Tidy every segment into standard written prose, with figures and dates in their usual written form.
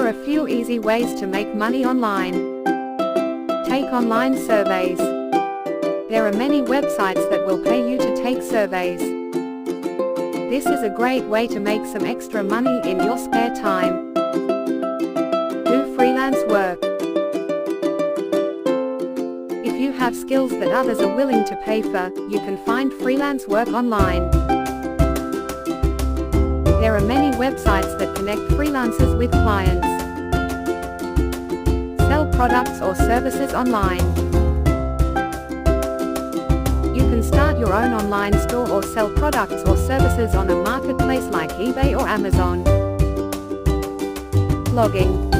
for a few easy ways to make money online. Take online surveys. There are many websites that will pay you to take surveys. This is a great way to make some extra money in your spare time. Do freelance work. If you have skills that others are willing to pay for, you can find freelance work online. There are many websites that connect freelancers with clients. Sell products or services online. You can start your own online store or sell products or services on a marketplace like eBay or Amazon. Blogging.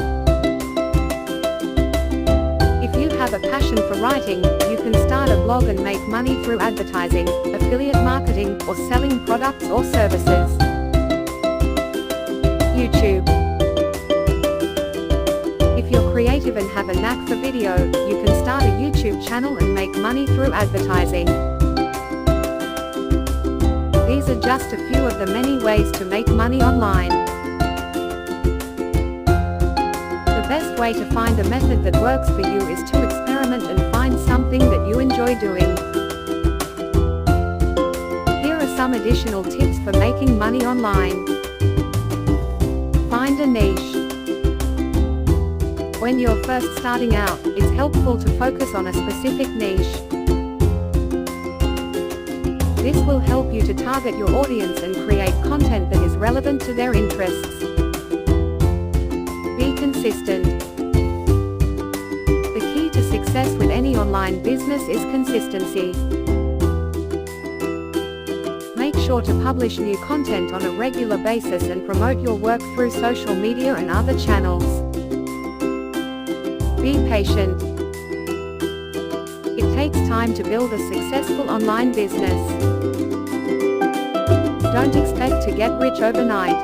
If you have a passion for writing, you can start a blog and make money through advertising, affiliate marketing, or selling products or services. YouTube. If you're creative and have a knack for video, you can start a YouTube channel and make money through advertising. These are just a few of the many ways to make money online. The best way to find a method that works for you is to experiment and find something that you enjoy doing. Here are some additional tips for making money online. Find a niche. When you're first starting out, it's helpful to focus on a specific niche. This will help you to target your audience and create content that is relevant to their interests. Be consistent. The key to success with any online business is consistency. Make sure to publish new content on a regular basis and promote your work through social media and other channels. Be patient. It takes time to build a successful online business. Don't expect to get rich overnight.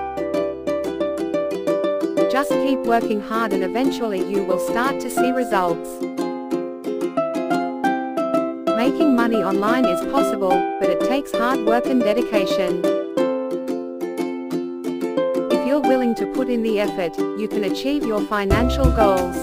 Just keep working hard and eventually you will start to see results. Making money online is possible, but it takes hard work and dedication. If you're willing to put in the effort, you can achieve your financial goals.